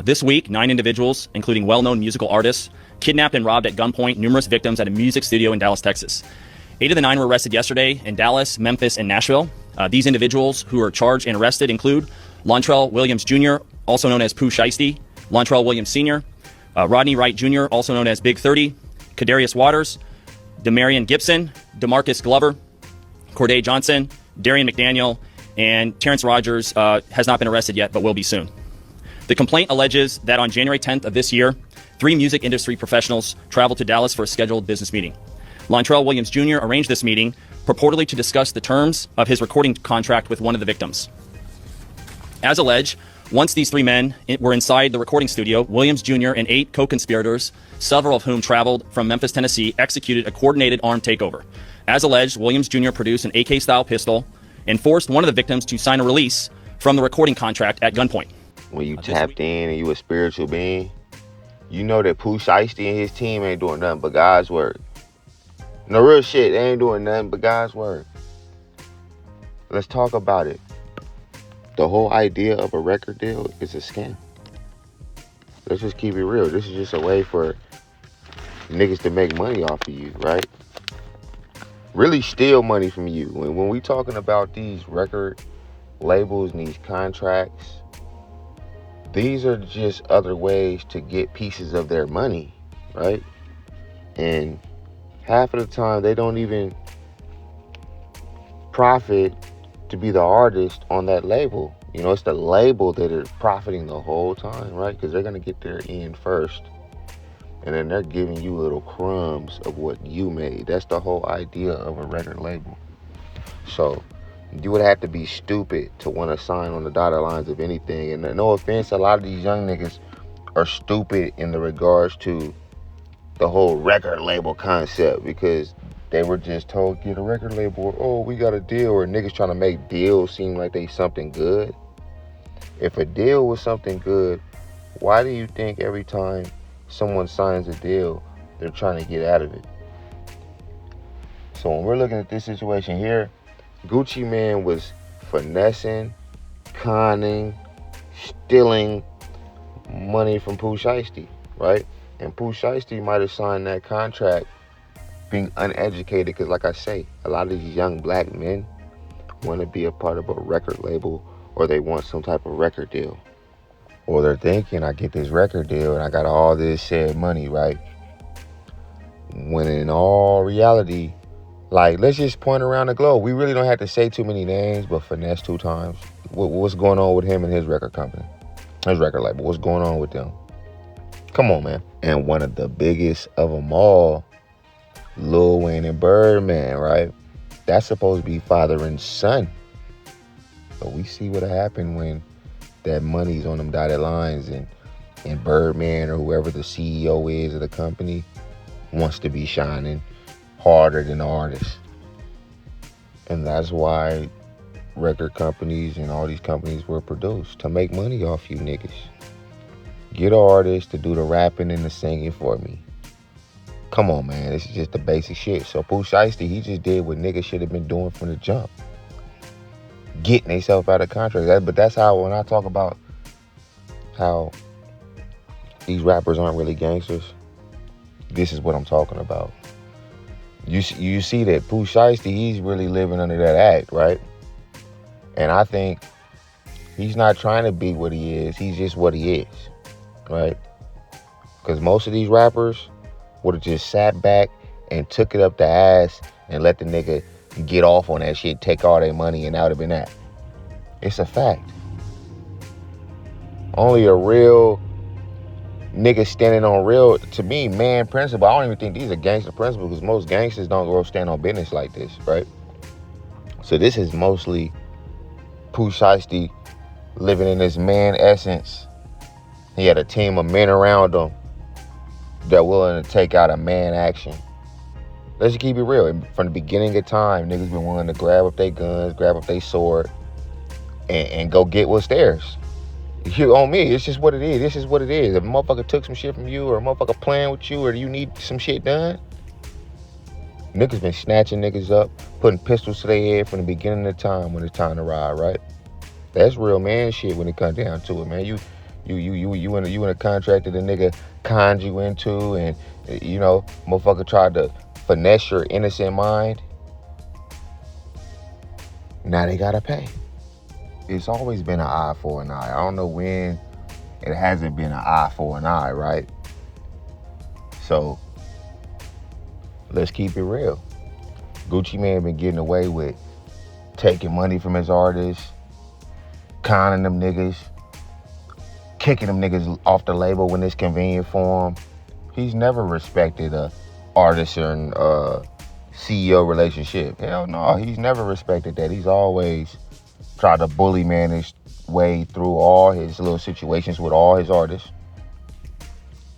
This week, 9 individuals, including well-known musical artists, kidnapped and robbed at gunpoint numerous victims at a music studio in Dallas, Texas. 8 of the 9 were arrested yesterday in Dallas, Memphis, and Nashville. These individuals who are charged and arrested include Lontrell Williams Jr., also known as Pooh Shiesty, Lontrell Williams Sr., Rodney Wright Jr., also known as Big 30, Kadarius Waters, Demarion Gibson, DeMarcus Glover, Corday Johnson, Darian McDaniel, and Terrence Rogers has not been arrested yet, but will be soon. The complaint alleges that on January 10th of this year, 3 music industry professionals traveled to Dallas for a scheduled business meeting. Lontrell Williams Jr. arranged this meeting purportedly to discuss the terms of his recording contract with one of the victims. As alleged, once these 3 men were inside the recording studio, Williams Jr. and 8 co-conspirators, several of whom traveled from Memphis, Tennessee, executed a coordinated armed takeover. As alleged, Williams Jr. produced an AK-style pistol and forced one of the victims to sign a release from the recording contract at gunpoint. When you tapped in and you a spiritual being, you know that Pooh Shiesty and his team ain't doing nothing but God's word. No real shit, they ain't doing nothing but God's word. Let's talk about it. The whole idea of a record deal is a scam. Let's just keep it real. This is just a way for niggas to make money off of you, right? Really steal money from you. When we talking about these record labels and these contracts, these are just other ways to get pieces of their money, right? And half of the time, they don't even profit to be the artist on that label. You know, it's the label that are profiting the whole time, right? Because they're going to get their end first. And then they're giving you little crumbs of what you made. That's the whole idea of a record label. So you would have to be stupid to want to sign on the dotted lines of anything. And no offense, a lot of these young niggas are stupid in the regards to the whole record label concept, because they were just told, get a record label, or, oh, we got a deal, or niggas trying to make deals seem like they something good. If a deal was something good, why do you think every time someone signs a deal, they're trying to get out of it? So when we're looking at this situation here, Gucci Mane was finessing, conning, stealing money from Pooh Shiesty, right? And Pooh Shiesty might have signed that contract being uneducated, because like I say, a lot of these young black men want to be a part of a record label, or they want some type of record deal. Or they're thinking, I get this record deal and I got all this said money, right? When in all reality, like, let's just point around the globe. We really don't have to say too many names, but Finesse 2 times. What's going on with him and his record company? His record label, what's going on with them? Come on, man. And one of the biggest of them all, Lil Wayne and Birdman, right? That's supposed to be father and son. But we see what happened when that money's on them dotted lines, and Birdman or whoever the CEO is of the company wants to be shining harder than the artist. And that's why record companies and all these companies were produced, to make money off you niggas. Get an artist to do the rapping and the singing for me. Come on, man. This is just the basic shit. So Pooh Shiesty, he just did what niggas should have been doing from the jump. Getting themselves out of contract. But that's how, when I talk about how these rappers aren't really gangsters, this is what I'm talking about. You see that Pooh Shiesty, he's really living under that act, right? And I think he's not trying to be what he is. He's just what he is, right? Because most of these rappers would have just sat back and took it up the ass and let the nigga get off on that shit, take all their money, and that would have been that. It's a fact. Only a real nigga standing on real, to me, man principle. I don't even think these are gangster principles, because most gangsters don't go stand on business like this, right? So this is mostly Pooh Shiesty living in this man essence. He had a team of men around him that willing to take out a man action. Let's just keep it real. From the beginning of time, niggas been willing to grab up their guns, grab up their sword, and go get what's theirs. You on me, it's just what it is. This is what it is. If a motherfucker took some shit from you, or a motherfucker playing with you, or you need some shit done, niggas been snatching niggas up, putting pistols to their head from the beginning of time when it's time to ride, right? That's real man shit when it comes down to it, man. You in a contract that a nigga conned you into, and motherfucker tried to finesse your innocent mind. Now they gotta pay. It's always been an eye for an eye. I don't know when it hasn't been an eye for an eye, right? So let's keep it real. Gucci Mane been getting away with taking money from his artists, conning them niggas, kicking them niggas off the label when it's convenient for him. He's never respected a artist and CEO relationship. Hell no, he's never respected that. He's always tried to bully man his way through all his little situations with all his artists.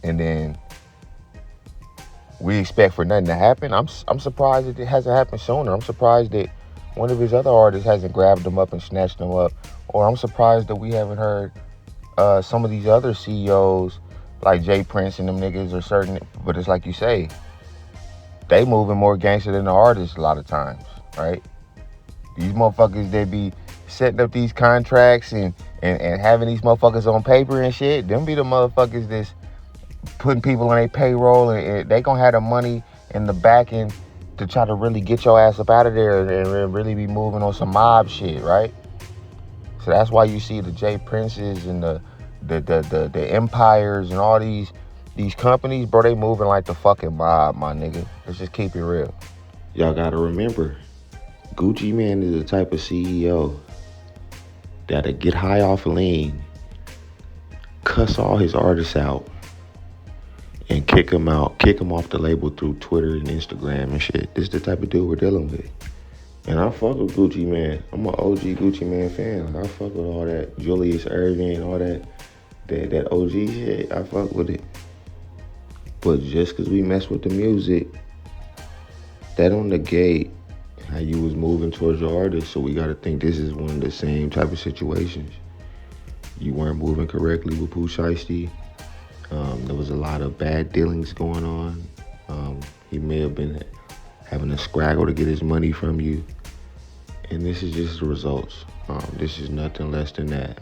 And then we expect for nothing to happen. I'm surprised that it hasn't happened sooner. I'm surprised that one of his other artists hasn't grabbed him up and snatched him up. Or I'm surprised that we haven't heard some of these other CEOs like Jay Prince and them niggas are certain. But it's like you say, they moving more gangster than the artists a lot of times, right? These motherfuckers, they be setting up these contracts and having these motherfuckers on paper and shit. Them be the motherfuckers that's putting people on their payroll, and they gonna have the money in the back end to try to really get your ass up out of there and really be moving on some mob shit, right? So that's why you see the Jay Princes and the Empires and all these companies, bro, they moving like the fucking mob, my nigga. Let's just keep it real. Y'all gotta remember, Gucci Mane is the type of CEO that'll get high off lean, cuss all his artists out, and kick him off the label through Twitter and Instagram and shit. This is the type of dude we're dealing with. And I fuck with Gucci Mane. I'm an OG Gucci Mane fan. I fuck with all that Julius Erving, all that OG shit. I fuck with it. But just because we mess with the music, that don't negate how you was moving towards your artist. So we got to think this is one of the same type of situations. You weren't moving correctly with Pooh Shiesty. There was a lot of bad dealings going on. He may have been having a scraggle to get his money from you. And this is just the results. This is nothing less than that.